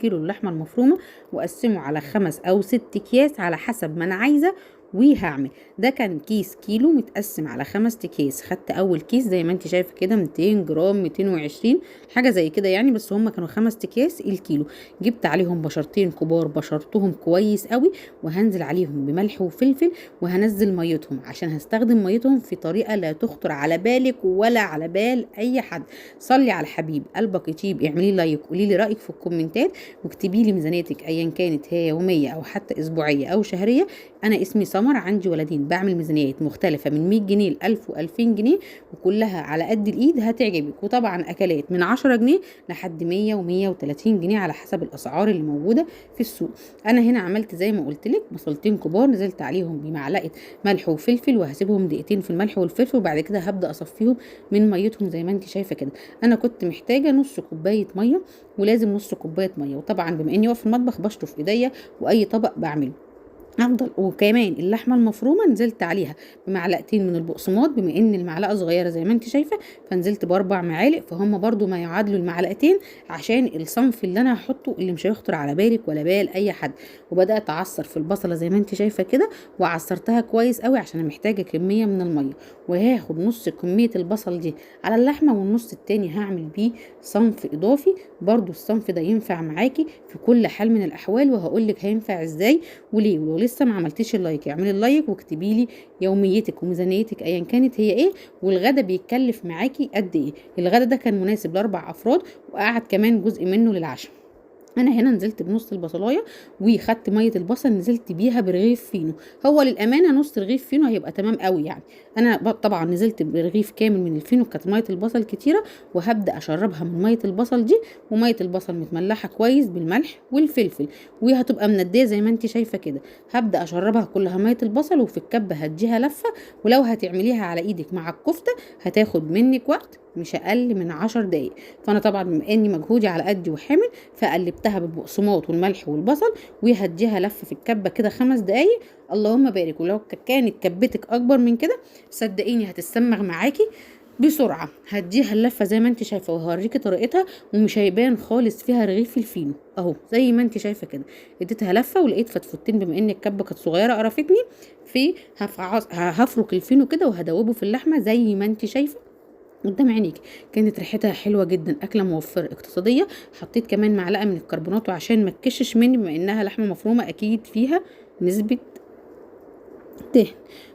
كيلو اللحمة المفرومة واقسمه على 5 أو 6 أكياس على حسب ما انا عايزة وهعمل. ده كان كيس كيلو متقسم على 5 أكياس. خدت اول كيس زي ما انت شايفه كده 200 جرام 220 حاجه زي كده يعني، بس هم كانوا 5 أكياس الكيلو. جبت عليهم بشرتين كبار بشرتهم كويس قوي، وهنزل عليهم بملح وفلفل، وهنزل ميتهم عشان هستخدم ميتهم في طريقه لا تخطر على بالك ولا على بال اي حد. صلي على الحبيب قلبك يطيب، اعملي لايك، قولي لي رايك في الكومنتات، واكتبي لي ميزانيتك ايا كانت هي يوميه او حتى اسبوعيه او شهريه. انا اسمي سمر، عندي ولدين، بعمل ميزانيات مختلفه من 100 جنيه ل 1000 و2000 جنيه، وكلها على قد الايد هتعجبك. وطبعا اكلات من 10 جنيه لحد 100 و130 جنيه على حسب الاسعار اللي موجوده في السوق. انا هنا عملت زي ما قلت لك بصلتين كبار، نزلت عليهم بمعلقه ملح وفلفل، وهسيبهم دقيقتين في الملح والفلفل، وبعد كده هبدا اصفيهم من ميتهم زي ما انت شايفه كده. انا كنت محتاجه نص كوبايه ميه، ولازم نص كوبايه ميه. وطبعا بما اني واقفه في المطبخ بشطف ايديا واي طبق بعمله افضل. وكمان اللحمه المفرومه نزلت عليها بمعلقتين من البقسماط، بما ان المعلقه صغيره زي ما انت شايفه، فنزلت ب4 معالق، فهم برضو ما يعادلوا المعلقتين عشان الصنف اللي انا هحطه اللي مش هيخطر على بالك ولا بال اي حد. وبدات اعصر في البصله زي ما انت شايفه كده، وعصرتها كويس قوي عشان انا محتاجه كميه من الميه. وهاخد نص كميه البصل دي على اللحمه، والنص التاني هعمل بيه صنف اضافي. برضو الصنف ده ينفع معاكي في كل حال من الاحوال، وهقول لك هينفع ازاي وليه. ولو لسه ما عملتيش اللايك اعملي اللايك، واكتبي لي يوميتك وميزانيتك ايا كانت هي ايه، والغدا بيتكلف معاكي قد ايه. الغدا ده كان مناسب ل4 افراد، وقعد كمان جزء منه للعشاء. انا هنا نزلت بنص البصلايه، وخدت ميه البصل نزلت بيها برغيف فينو. هو للامانه نص رغيف فينو هيبقى تمام قوي يعني. انا طبعا نزلت برغيف كامل من الفينو، كانت ميه البصل كتيره، وهبدا اشربها من ميه البصل دي. وميه البصل متملحه كويس بالملح والفلفل، وهتبقى منديه زي ما انت شايفه كده. هبدا اشربها كلها ميه البصل، وفي الكبه هديها لفه. ولو هتعمليها على ايدك مع الكفته هتاخد منك وقت مش اقل من 10 دقايق. فانا طبعا بما اني مجهودي على قدي وحامل، فقلبتها بالبقسماط والملح والبصل، وهديها لفه في الكبه كده 5 دقايق. اللهم بارك. ولو كانت كبتك اكبر من كده صدقيني هتسمغ معاكي بسرعه. هديها اللفه زي ما انت شايفه، وهوريكي طريقتها، ومش هيبان خالص فيها رغيف الفينو اهو زي ما انت شايفه كده. اديتها لفه ولقيت فتفتين، بما ان الكبه كانت صغيره قرفتني، في هفرك الفينو كده وهدوبه في اللحمه زي ما انت شايفه قدام عينيك. كانت ريحتها حلوه جدا، اكله موفره اقتصاديه. حطيت كمان معلقه من الكربونات عشان ما تكشش مني، بما انها لحمه مفرومه اكيد فيها نسبه دهن.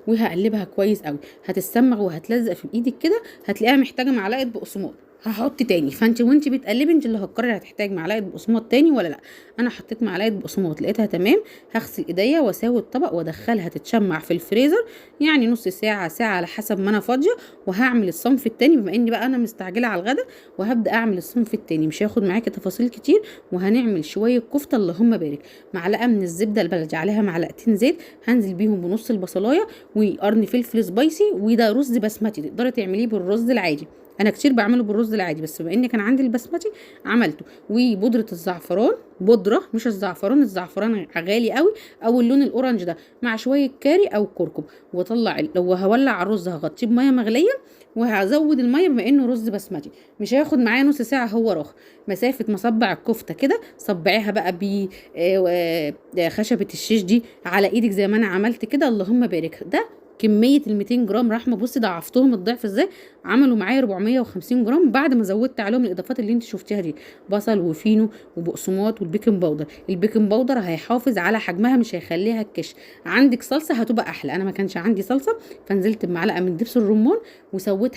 وهقلبها كويس قوي، هتتسمغ وهتلزق في ايدك كده، هتلاقيها محتاجه معلقه بقسماط. هحط تاني، فانت وانت بتقلبي انت اللي هتقرري هتحتاج معلقه بقسماط تاني ولا لا. انا حطيت معلقه بقسماط لقيتها تمام. هغسل ايديا واساوي الطبق وادخلها تتشمع في الفريزر، يعني نص ساعه ساعه على حسب ما انا فاضيه. وهعمل الصنف التاني بما اني بقى انا مستعجله على الغدا، وهبدا اعمل الصنف التاني مش هياخد معاكي تفاصيل كتير. وهنعمل شويه كفته اللهم بارك. معلقه من الزبده البلدي عليها معلقتين زيت، هنزل بيهم بنص البصلايه وقرن فلفل سبايسي. وده رز بسمتي، تقدري تعمليه بالرز العادي، انا كتير بعمله بالرز العادي، بس بما ان كان عندي البسمتي عملته. وبودره الزعفران، بودره مش الزعفران، الزعفران غالي قوي، او اللون الاورنج ده، مع شويه كاري او كركم. واطلع لو هولع الرز هغطيه بميه مغليه، وهزود الميه بما انه رز بسمتي مش هياخد معايا نص ساعه هو رخ. مسافه ما صبع الكفته كده صبعيها بقى خشبه الشيش دي على ايدك زي ما انا عملت كده. اللهم بارك. ده كميه ال 200 جرام رحمه، بصي ضعفتهم الضعف ازاي. عملوا معايا 450 جرام بعد ما زودت عليهم الاضافات اللي انت شفتيها دي، بصل وفينو وبقسماط والبيكنج باودر. البيكنج باودر هيحافظ على حجمها مش هيخليها تكش. عندك صلصه هتبقى احلى، انا ما كانش عندي صلصه، فنزلت بمعلقه من دبس الرمان وسويتها